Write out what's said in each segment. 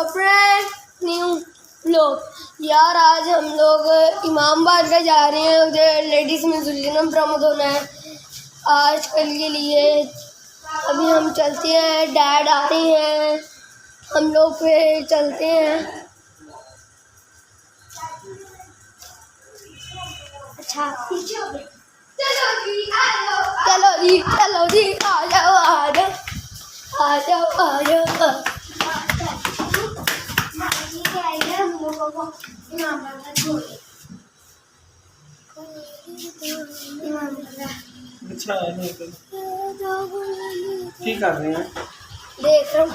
اپنے نیو لوگ یار آج ہم لوگ امام آباد کا جا رہے ہیں. ادھر لیڈیز میں ذوالجنم پرامود ہونا ہے آج کل کے لیے. ابھی ہم چلتے ہیں, ڈیڈ آ رہے ہیں, ہم لوگ پھر چلتے ہیں. اچھا چلو جی چلو جی, آ جاؤ آ جاؤ آ جاؤ آ جاؤ. اچھا ٹھیک کر رہے ہیں, دیکھ رہا ہوں.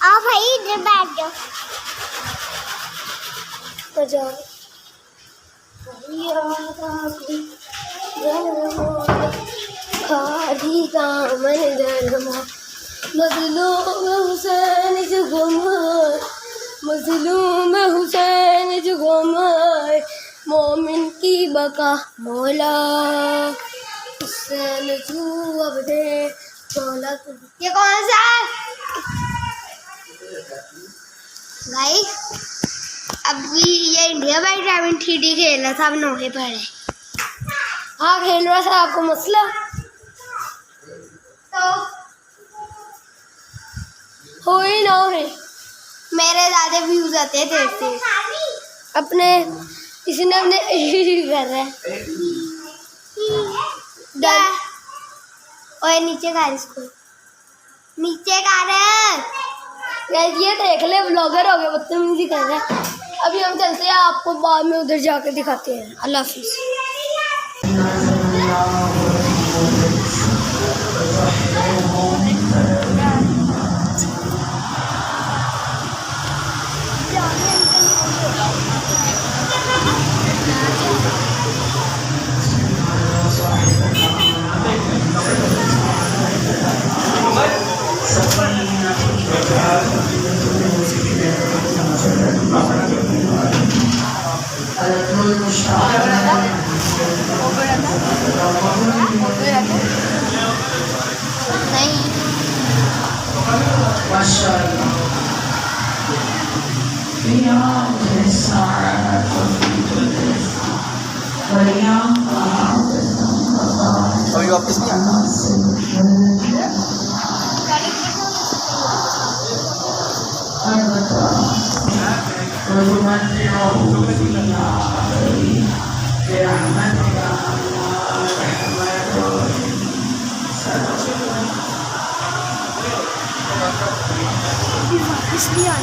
آپ بھائی ادھر بیٹھ جاؤ. خالی دامن درما مظلوم حسین جو گم ہے, مظلوم حسین جو گم ہے, مومن کی بقا مولا حسین جو اب دے مولا. یہ کون سا ہے بھائی؟ ابھی یہ انڈیا بائی ڈرائیونگ 3D کھیل رہا تھا, اب نوہے پر ہے. ہاں کھیل رہا تھا, آپ کو مسئلہ تو ہوئی نہ ہے. میرے زیادہ ویوز آتے ہیں دیر سے. اپنے اس نے اپنے کر رہا ہے ڈر. اور نیچے کر اس کو, نیچے کر. یہ دیکھ لے بلاگر ہو گئے, بدتمیزی کر رہا ہے. ابھی ہم چلتے ہیں, آپ کو بعد میں ادھر جا کے دکھاتے ہیں. اللہ حافظ. ابھی واپس نہیں آنا. واپس بھی آنا ہے.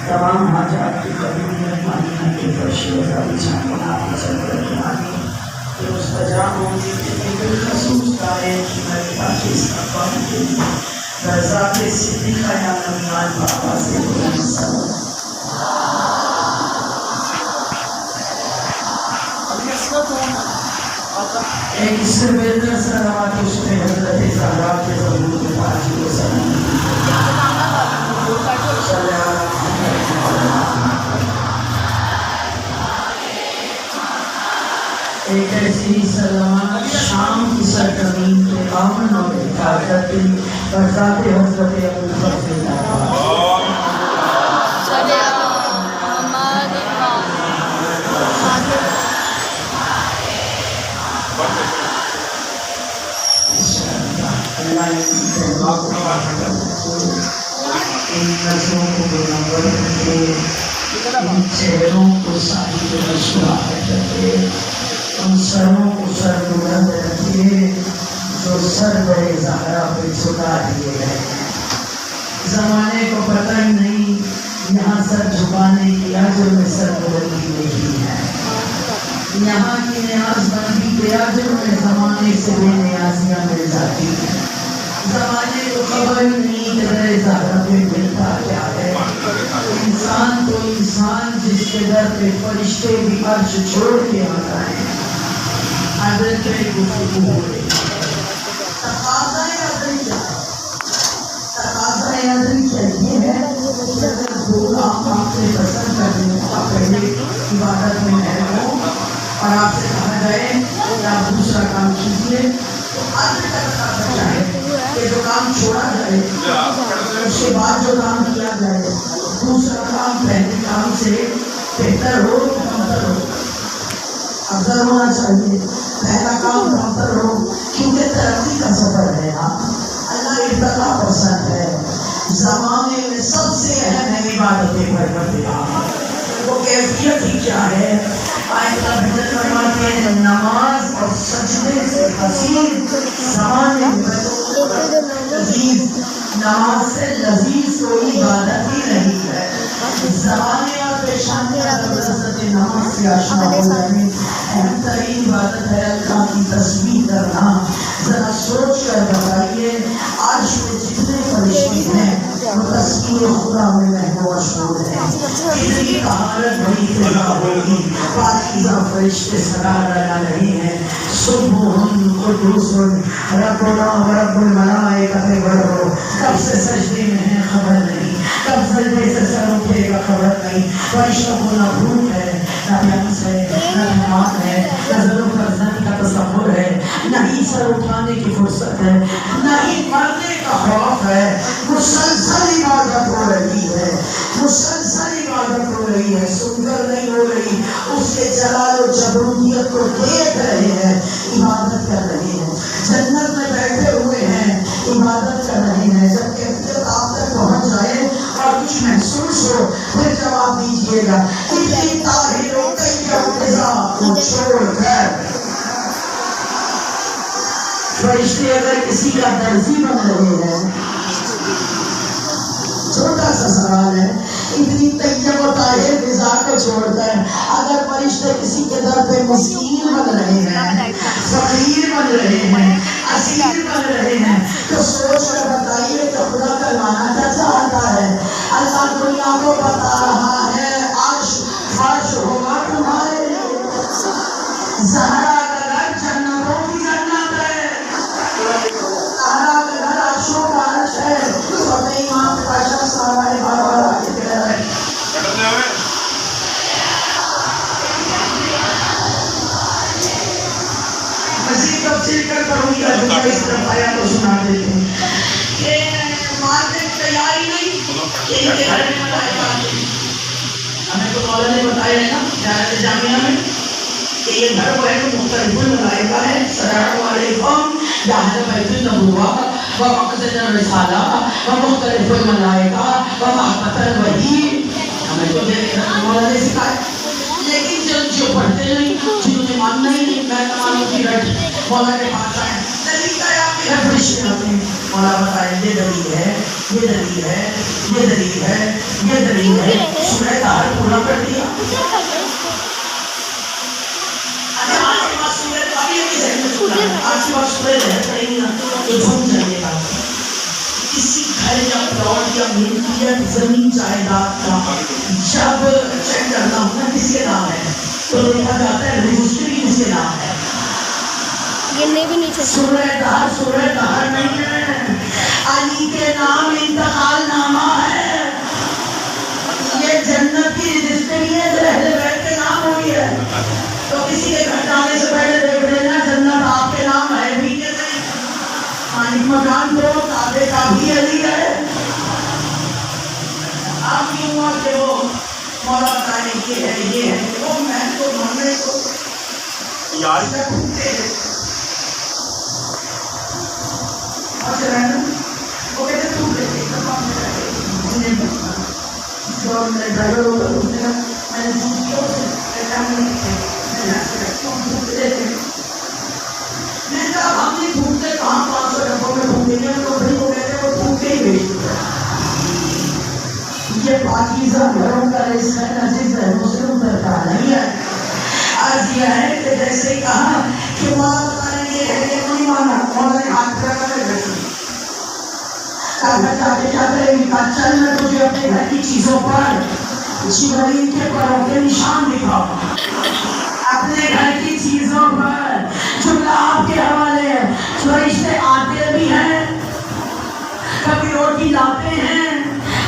تمام حاجات کی قبول مہربانی کی فرشی وزاری چاہتے آپ سے برکمانی کہ مستجاب ہوگی کہ بالخصوص دائیں کی مہربانی کی استقبال کے لیے برزاق صدیقہ یا نمیان بابا سے بلند سلام. ایک اس سے بہتر سلامات اس میں حضرت زہرا کے ضرور کے پاکی و سلام. ایک ایسی سلامات شام کی سرزمین کے امن اور حفاظت برسات حضرت ابوبکر اللہ ان نظروں کو منور رکھے، ان چہروں کو صاحب مسکراہٹ رکھے، ان سروں کو سر بلند رکھے جو سر بڑے زہرا پہ جھکا دیے گئے ہیں۔ زمانے کو پتہ ہی نہیں یہاں سر جھکانے کی اجر میں سر بلندی نہیں ہے، یہاں کی نیاز بندی کے اجر میں زمانے سے بے نیازیاں مل جاتی ہیں۔ زمانے کو خبر نہیں کہ بڑے زہرا پہ ملتا کیا ہے۔ انسان تو انسان جس کے در پہ فرشتے بھی عرش چھوڑ کے آتا ہے۔ حضرت پہ گفتگو ہو رہی ہے۔ تقاضۂ ادبی کیا ہے؟ تقاضۂ ادبی کیا یہ ہے کہ اگر دو آپ سے پسند کرنے کا پہلے عبادت میں محروم ہو اور آپ سے کہا جائے کہ آپ دوسرا کام کیجیے تو ادب کا تقاضا کیا ہے کہ جو کام چھوڑا جائے اس کے بعد جو کام کیا جائے دوسرا کام پہلے کام سے بہتر ہو کمتر ہو، افضل ہونا چاہیے، پہلا کام کمتر ہو، کیونکہ ترقی کا سفر ہے نا، اللہ ارتقا پسند ہے۔ زمانے میں سب سے اہم ہے عبادتیں پروردگار، وہ کیفیت ہی کیا ہے؟ آیت حضرت فرماتے ہیں نماز اور سجدے سے حسین زمانے میں لذیذ، نماز سے لذیذ کوئی عبادت ہی نہیں ہے۔ زمانے اور پیشانی حضرت نماز سے آشنا ہو جانے، اہم ترین عبادت ہے اللہ کی تسبیح کرنا۔ ذرا سوچ کر بتائیے عرش میں جتنے فرشتے ہیں وہ تسبیح خدا میں محو مشہور ہیں، اتنی طہارت بڑی فضا ہوگی، پاکیزہ فرشتے سلام لگا رہے ہیں، سبحان قدوس ربنا ورب الملائکۃ والروح۔ کب سے سجدے میں ہیں خبر نہیں، کب سجدے سے سر اٹھے گا خبر نہیں، فرشتوں کو نہ بھوک ہے، نہ پیاس ہے، نہ بیمار ہے، نہ ظلم فرزند کا تصور ہے، نہ ہی سر اٹھانے کی فرصت ہے، نہ ہی مرنے کا خوف ہے۔ مسلسل عبادت ہو رہی ہے، مسلسل عبادت ہو رہی ہے، سن کر نہیں ہو رہی، اس کے جلال و جبروتیت کو دیکھ رہے ہیں، عبادت کر رہے ہیں، جنت میں بیٹھے ہوئے ہیں، عبادت کر رہے ہیں۔ جب کیفیت آپ تک پہنچ جائے اور کچھ محسوس ہو پھر جواب دیجیے گا۔ اتنی طاہر و طیب فضا کو چھوڑ کر فرشتے اگر کسی کا درزی بن رہے ہیں، چھوٹا سا سوال ہے، اتنی طیب و طاہر فضا کو چھوڑ کر اگر فرشتے کسی کے در پہ مسکین بن رہے ہیں، فقیر بن رہے ہیں، اسیر بن رہے ہیں، تو سوچ کر بتائیے کہ خدا کروانا کیا چاہتا ہے؟ اللہ دنیا کو بتا رہا ہے عرش فرش ہوگا تمہارے لیے، زہرا کا گھر جنتوں کی جنت ہے، زہرا کا گھر عرشوں کا عرش ہے۔ اور امام کا شخص ہمارے بابا آگے کہہ رہا ہے مزید تفصیل کر پڑھوں گا، جو میں اس طرف آیا تو سنا دیتے ہیں کہ مارنے کی تیاری نہیں کہ ان کے گھر میں ملائکہ آتے ہیں۔ ہمیں تو مولا نے بتایا ہے نا زیارت جامعہ میں کہ یہ گھر وہ ہے کہ مختلف الملائکہ ہے، السلام علیکم یا اہل بیت النبوہ و مقصد الرسالہ و مختلف الملائکہ و محبت الوحی۔ ہمیں تو مولا نے سکھایا، لیکن جو پڑھتے نہیں، جنہوں نے ماننا ہی نہیں، میں تمام کی رٹ مولا کے پاس آئے، دلیل کا آپ کے گھر فرشتے آتے ہیں، مولا بتائے یہ دلیل ہے، یہ دلیل ہے، یہ دلیل ہے، یہ دلیل ہے، سورہ طہر پورا کر دیا۔ اچھا آج کے بعد سورہ ابھی اپنی ذہن میں سنا ہے، آج کے بعد سورہ رہت پڑیں گی نا تو جھوم جائیے گا۔ کسی گھر یا پلاٹ یا ملکیت زمین جائیداد کا جب چیک کرنا ہونا کس کے نام ہے تو دیکھا جاتا ہے رجسٹری کس کے نام ہے۔ گننے بھی نہیں چاہیے۔ سورہ طہر نہیں ہے، علی کے نام انتقال نامہ ہے، یہ جنت کی رجسٹری ہے جو اہل بیت کے نام ہوئی ہے۔ تو کسی کے گھر جانے سے پہلے دیکھ لینا جنت آپ کے نام ہے بھی کہ نہیں۔ مالک مکان تو کعبے کا بھی علی ہے۔ آپ کی عمر کے وہ مولا بتانے کی ہے، یہ ہے وہ میں تو ماننے کو یار کا ڈھونڈتے ہیں اور چلانا وہ کہتے تو دیکھتے تمام میں جو میرے ڈرائیور ہوگا اس نے کہا میں نے جھوٹ کیا اسے میں یہاں سے رکھتا ہوں جھوٹ دیتے ہیں. میں نے کہا ہم نہیں ڈھونڈتے کہاں 500 ڈبوں میں ڈھونڈیں گے. تو بھائی وہ کہتے ہیں وہ ڈھونڈ کے ہی بیچ دیتے ہیں. یہ پاکیزہ گھروں کا رزق ہے عزیز ہے مسلم درکا نہیں ہے. عرض یہ ہے کہ جیسے کہا کہ مولا بتانے یہ ہے کہ نہیں مانا مولا نے ہاتھ کھڑا کر کے بیٹھ دیا. کہا جاتے کیا کرے گی؟ کہا چل میں تجھے اپنے گھر کی چیزوں پر جبرائیل کے پروں کے نشان دکھاؤں. اپنے گھر کی چیزوں پر جملہ آپ کے حوالے ہے. فرشتے آتے بھی ہیں کبھی روٹی لاتے ہیں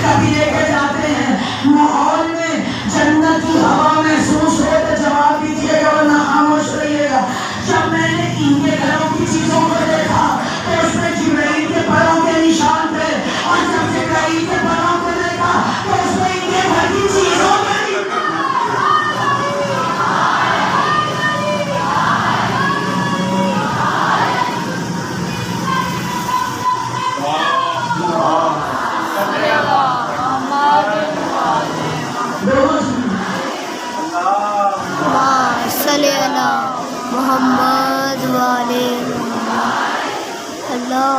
کبھی لے کے جاتے ہیں. ماحول میں جنت کی ہوا محسوس ہو تو جواب دیجیے گا ورنہ خاموش رہیے گا. جب میں نے ان کے گھروں کی چیزوں کو دیکھا تو اس میں جبرائیل کے پروں کے نشان تھے اور جب جبرائیل کے پروں کو دیکھا تو اس میں ان کے گھر کی چیزوں کے صلی اللہ محمد والے اللہ.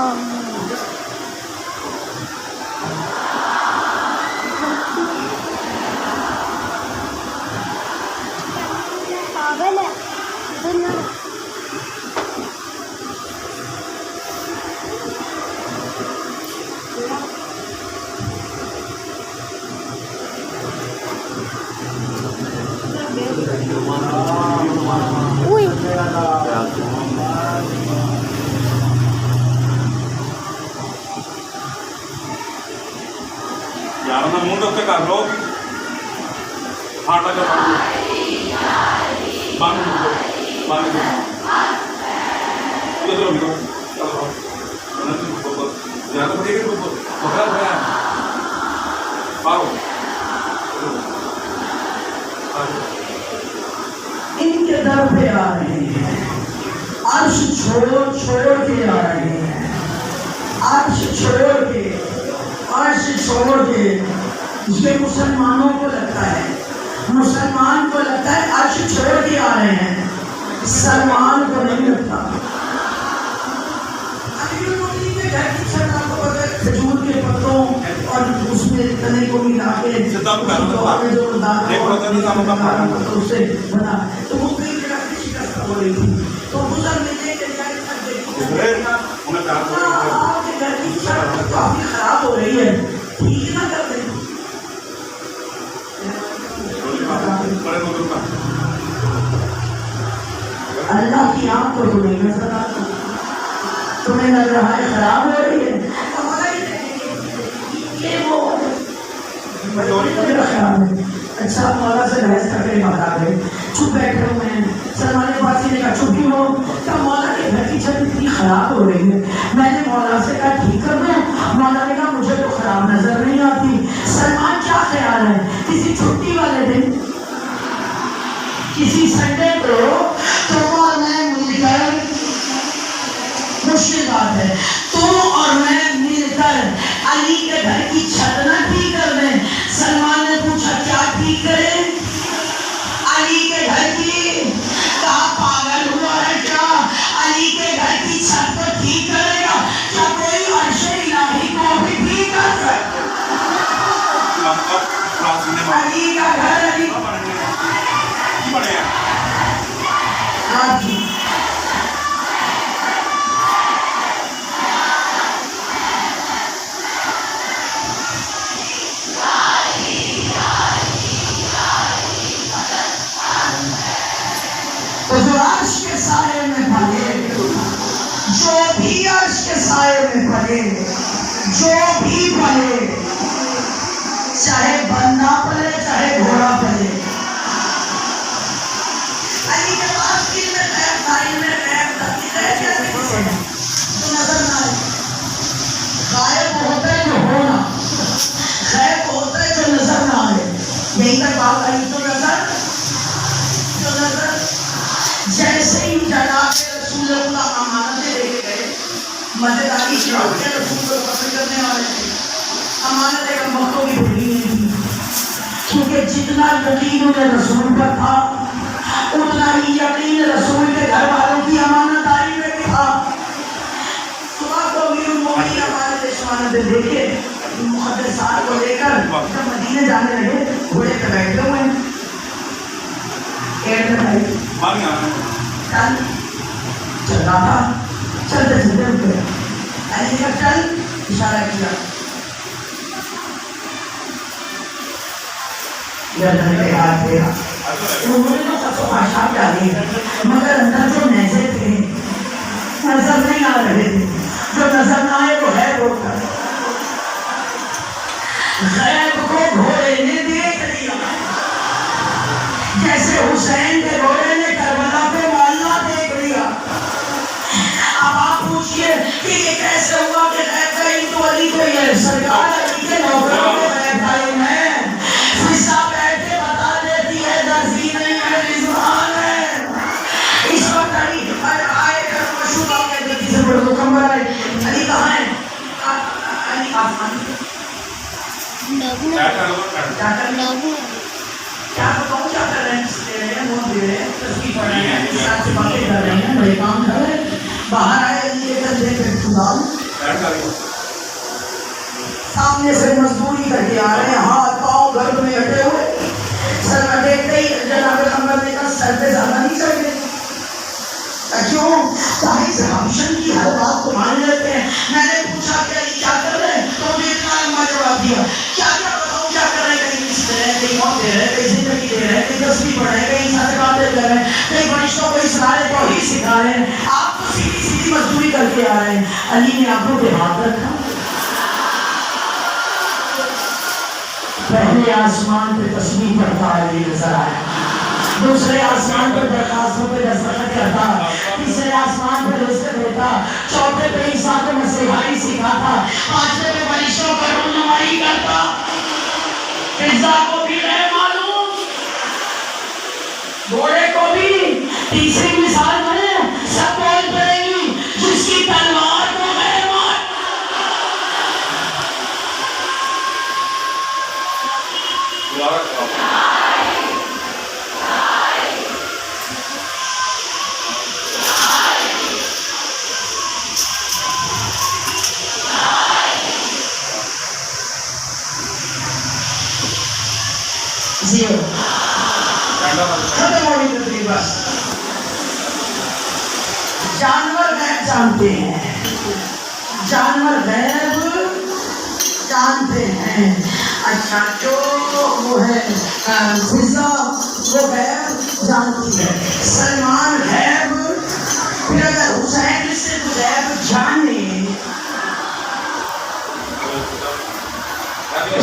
پاگل ہے یار میں منہ ڈوکے کر لو ہاٹا کا بند بند چلو چلو یہاں تو ٹھیک ہے پکڑا پڑا آؤ ان کے در پہ آ رہے ہیں. عرش چھوڑ کے آ رہے ہیں. عرش چھوڑ کے یہ مسلمانوں کو لگتا ہے مسلمان کو لگتا ہے عرش چھوڑ کے آ رہے ہیں. سلمان کو نہیں لگتا. کھجور کے پتوں اور اس میں تنے کو ملا کے اسے بنا تو وہ کئی جگہ کی شکست ہو رہی تھی. تو گزر ملے کے آپ کے گھر کی شکست کافی خراب ہو رہی ہے ٹھیک نہ کر دیں. اللہ کی آنکھ کو تمہیں نظر آتا تمہیں لگ رہا ہے خراب ہو رہی ہے. اچھا مولا سے بحث کر کے بتا گئے چپ بیٹھے ہوئے ہیں. سلمان فارسی نے کہا چھٹی ہو کیا مولا کے گھر کی چھت اتنی خراب ہو رہی ہے. میں نے مولا سے کہا ٹھیک کر دوں. مولا نے کہا مجھے تو خراب نظر نہیں آتی. سلمان کیا خیال ہے کسی چھٹی والے دن کسی سنڈے کو تم اور میں مل کر مشکل بات ہے تم اور میں مل کر علی کے گھر کی چھت نہ ٹھیک کر دیں. سلمان نے پوچھا کیا ٹھیک کرے علی کے گھر کی. کہا پاگل ہوا ہے کیا علی کے گھر کی چھت کو ٹھیک کرے گا کیا کوئی عرش الہی کو بھی ٹھیک کر سکتا علی کا گھر علی تو جو عرش کے سائے میں پڑے جو بھی عرش کے سائے میں پڑے جو بھی پڑے چاہے بندہ پلے چاہے گھوڑا پلے. علی کے پاس دل میں خیر دائل میں خیر تو نظر نہ آئے. غائب ہوتا ہے جو ہونا غائب ہوتا ہے جو نظر نہ آئے. یہی تک بات آئی تو نظر جیسے ہی جلا کے رسول اللہ امانتیں لے کے گئے. مزیداری رسول کو پسند کرنے والے تھے. امانتیں کا مکتوں کی بھولی نہیں تھی. کیونکہ جتنا یقین انہیں رسول پر تھا اتنا ہی یقین رسول کے گھر والوں کی امانت داری میں بھی تھا. صبح کو امیر المومنین امانت شمانت دیکھے مقدسات کو لے کر جب مدینے جانے لگے گھوڑے پہ بیٹھے ہوئے ہیں. چل چل رہا تھا چلتے چلتے رک گئے. علی نے کہا چل اشارہ کیا گردن پہ ہاتھ دیا. انہوں نے تو سب کو آشا ڈالی مگر اندر جو نیزے تھے نظر نہیں آ رہے تھے. جو نظر نہ آئے وہ ہے وہ غیب کو گھوڑے نے دیکھ لیا جیسے حسین کے گھوڑے نے کربلا پہ معلّہ دیکھ لیا. اب آپ پوچھئے کہ یہ کیسے ہوا کہ غیب کا علم تو علی کو یہ سرکار علی کے نوکروں کے غیب کا علم ہے. فضا بیٹھ کے بتا دیتی ہے درزی نہیں ہے رضوان ہے. اس وقت علی آئے کر مشہور آپ کے دل سے بڑھ مکمل ہے. علی کہاں ہے؟ علی آسمان کیا بتاؤں کیا کر رہے ہیں؟ لے رہے ہیں نوٹ دے رہے ہیں تصویر پڑھ رہے ہیں ساتھ سے باتیں کر رہے ہیں بڑے کام کر رہے ہیں. باہر آئے لیے کر دے کر خداؤں سامنے سے مزدوری کر کے آ رہے ہیں ہاتھ پاؤں گرد میں اٹھے ہوئے. سر میں دیکھتے ہی جناب محمد نے کہا سر پہ زیادہ نہیں چڑھ گئے. کیوں چاہے حبشن کی ہر بات کو مان لیتے ہیں. میں نے پوچھا کہ علی کیا کر رہے ہیں تو نے اتنا لمبا جواب دیا. کیا کیا بتاؤں کیا کر رہے ہیں؟ کہیں کسی دے رہے ہیں کہیں موت دے رہے ہیں کہیں زندگی دے رہے ہیں کہیں تصویر پڑھ رہے ہیں کہیں صدقات کر رہے ہیں کہیں فرشتوں کو اسرار توحید سکھا رہے ہیں. آپ تو سیدھی سیدھی مزدوری کر کے آ رہے ہیں. علی نے آنکھوں پہ ہاتھ رکھا. پہلے آسمان پہ تصویر پڑھتا علی نظر آیا. دوسرے آسمان پر درخواستوں پہ دستخط کرتا. تیسرے آسمان پر رزق دیتا. چوتھے پہ عیسیٰ کو مسیحائی سکھاتا. پانچویں پہ فرشتوں کو رہنمائی کرتا. فضا کو بھی ہے معلوم گھوڑے کو بھی. تیسری مثال میں سب بول پڑے گی جس کی تلوار کو غیر مار. زیرو ختم ہوئی تقریب. بس جانور غیب جانتے ہیں. جانور غیب جانتے ہیں. اچھا جو وہ ہے فضا وہ غیب جانتی ہے. سلمان غیب. پھر اگر حسین سے غیب جانے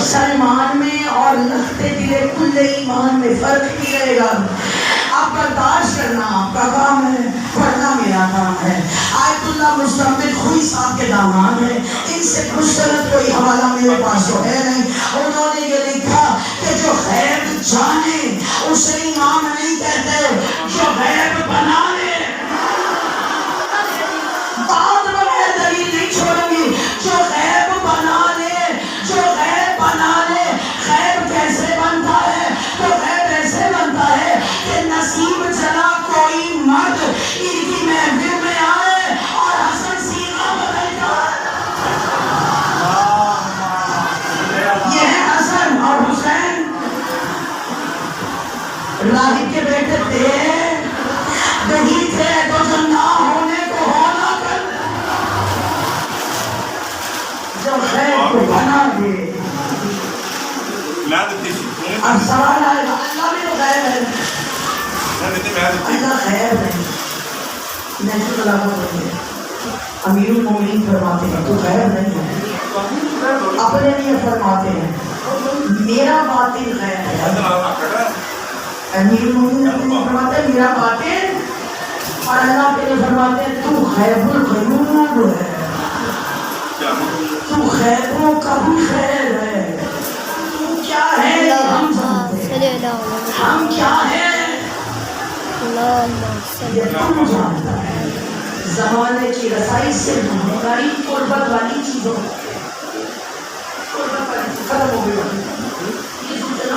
سلمان میں اور لختے دل کل ایمان میں فرق نہیں رہے گا. آپ برداشت کرنا آپ کا کام ہے پڑھنا میرا کام ہے. آیت اللہ مستمد خوئی صاحب کے داماد ہیں. ان سے مستند کوئی حوالہ میرے پاس تو ہے نہیں. انہوں نے یہ لکھا کہ جو غیب جانے اسے امام نہیں کہتے. جو غیب بنا لے بات بغیر دلیل نہیں چھوڑوں گی. جو غیب بنا لے جو غیب بنا لے. غیب کیسے بنتا ہے؟ تو غیب ایسے بنتا ہے کہ نصیب چلا کوئی مرد ان کی محفل میں آئے اور حسن سینہ بدل جائے. یہ ہے حسن اور حسین. راہب کے بیٹے تھے نہیں تھے تو جو نہ ہونے کو ہونا کر. جو غیب کو بنا دے. اب سوال آئے گا اللہ بھی تو غیب ہے. اللہ غیب ہے. میں تو طلاق کرتے ہیں امیر المومنین فرماتے ہیں تو غیب نہیں ہے. اپنے لیے فرماتے ہیں میرا باطن غیب ہے. امیر المومنین اپنے لیے فرماتے ہیں میرا باطن. اور اللہ کے لیے فرماتے ہیں تو غیب الغیوب ہے. تو غیبوں کا بھی خیر ہے. تو کیا ہے ہم جانتے ہیں. ہم کیا ہیں یہ تم جانتا ہے. زمانے کی رسائی سے بھاری قربت والی چیزوں ختم ہو گئی. یہ سوچنا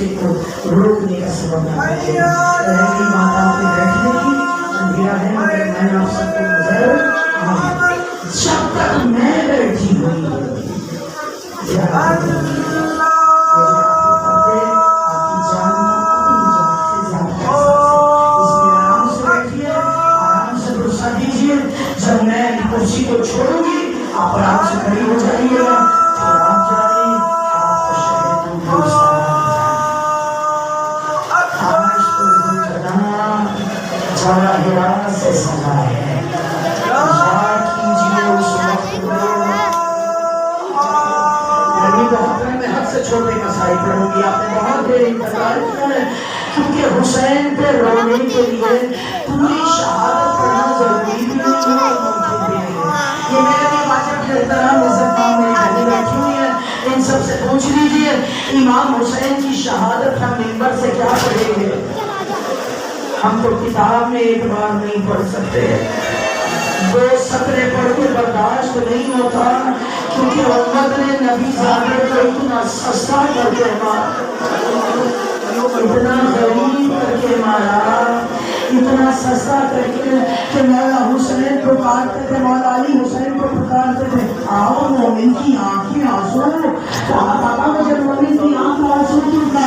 دوسرے کو روکنے کا سبب نہ بنے۔ رہی بات آپ کے بیٹھنے کی، اندھیرا ہے مگر میں آپ سب کو نظر جب تک میں بیٹھی ہوئی جب میں کرسی کو چھوڑوں گی آپ آرام سے کھڑی ہو جائیے گا اور آپ جائیں آپ کا شہر آج تو کرنا جانا ہرا سے سنا ہے یاد کیجیے اس وقت میں حد سے چھوٹے مسائل پڑھوں گی۔ آپ نے بہت دیر انتظار کیا ہے کیونکہ حسین پہ رونے کے لیے پوری شہادت پڑھنا ضروری بھی نہیں ہے، ممکن بھی نہیں ہے۔ یہ میرے لیے واجب احترام عزت مام میری بہنیں بیٹھی ہوئی ہیں، ان سب سے پوچھ لیجیے امام حسین کی شہادت ہم منبر سے کیا پڑھیں گے؟ ہم تو کتاب میں ایک بار نہیں پڑھ سکتے، دو سطرے پڑھ کے برداشت نہیں ہوتا، کیونکہ امت نے نبی زادے کو اتنا سستا کر کے مارا، اتنا غریب کر کے مارا، اتنا سستا کر کے کہ مولا حسین پکارتے تھے، مولا علی حسین کو پکارتے تھے، آؤ مومن کی آنکھیں آنسو، کہا بابا مجھے مومن کی آنکھ آنسو کیوں تھا؟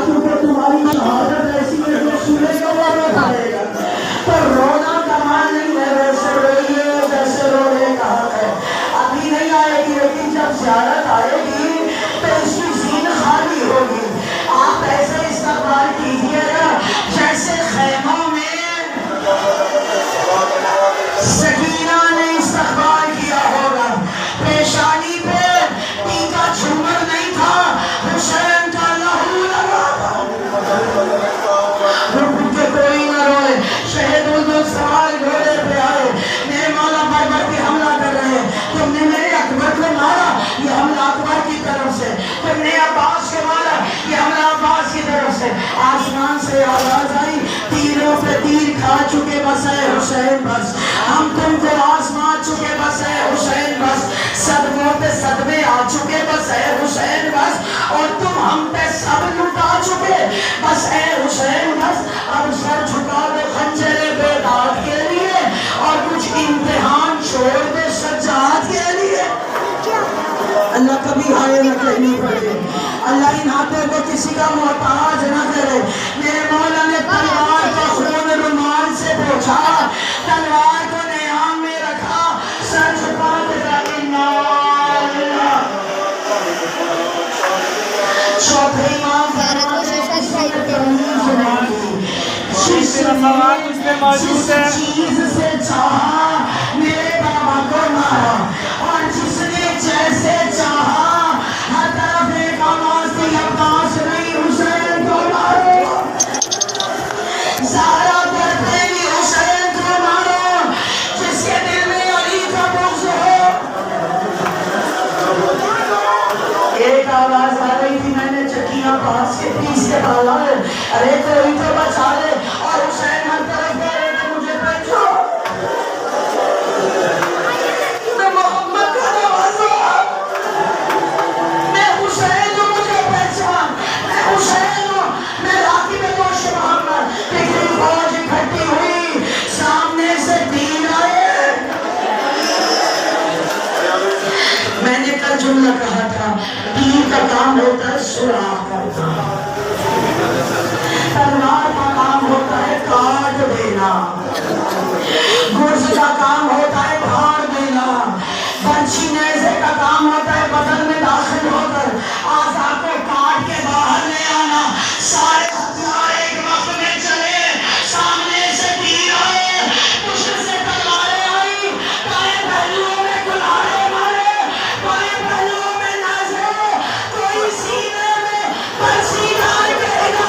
کیونکہ تمہاری شہادت ایسی ہے جو سورے کا وہ کرے گا، تو رونا کمال نہیں ہے، ویسے روئیے جیسے رونے کا ہے۔ ابھی نہیں آئے گی لیکن جب زیارت آئے گی تو اس کی زین خالی ہوگی، آپ ایسے استقبال کیجیے گا جیسے خیموں میں سکینہ نے استقبال کیا ہوگا، پیشانی پہ ٹیکا جھومر نہیں تھا، حسین کا لہو لگا تھا، رک کے کوئی نہ روئے، شہید الدل سوال گھوڑے پہ آئے، میرے مولا بر کے حملہ کر رہے ہیں، تم نے میرے اکبر کو مارا، یہ حملہ اکبر کی طرف سے، تم نے عباس کو مارا، یہ حملہ عباس کی طرف سے۔ آسمان سے آواز آئی، تیروں پہ تیر کھا چکے بس اے حسین بس، ہم تم کو آزما چکے بس اے حسین بس، صدموں پہ صدمے آ چکے بس اے حسین بس، اور تم ہم پہ سب لٹا چکے بس اے حسین بس، اب سر جھکا دے خنجر بیداد کے لیے اور کچھ امتحان چھوڑ دے سجاد کے لیے۔ اللہ کبھی ہائے نہ کہنی پڑے، اللہ ان ہاتھوں کو کسی کا محتاج نہ کرے۔ میرے مولا نے تلوار کا خون رومال سے پوچھا، تلوار کو نیام میں رکھا، سر جھکا دے چوتھے امام جس چیز سے چاہا میرے بابا کو مارا، اور جس نے جیسے چاہا ہر طرف ایک آواز دی، عباس نہیں حسین کو مارو، زہرا کرتے ہی حسین کو مارو، جس کے دل میں علی کا بغض ہو۔ ایک آواز آ رہی تھی، میں نے چکیاں پاس کے پیس کے ڈالا ہے، ارے کوئی تو بچا لے، اور حسین ہر طرف کہہ رہے تھے مجھے پہچو، میں محمد کا نوازا، میں حسین ہوں، مجھے پہچان، میں حسین ہوں، میں راکب گوش محمد۔ پکڑی فوج اکٹھی ہوئی، سامنے سے تیر آئے، میں نے کل جملہ کہا تھا، تیر کا کام ہوتا ہے سوراخ کرنا، تلوار کا کام ہوتا ہے کاٹ دینا، گرز کا کام ہوتا ہے پھاڑ دینا، برچھی نیزے کا کام ہوتا ہے بدن میں داخل ہو کر اعضاء کو کاٹ کے باہر لے آنا۔ سارے ہتھیار ایک وقت میں چلے، سامنے سے تیر آئے، پشت سے تلواریں آئی، دائیں پہلوؤں میں کلہاڑے مارے، بائیں پہلوؤں میں نیزے، کوئی سینے میں برچھی ڈال کے گا۔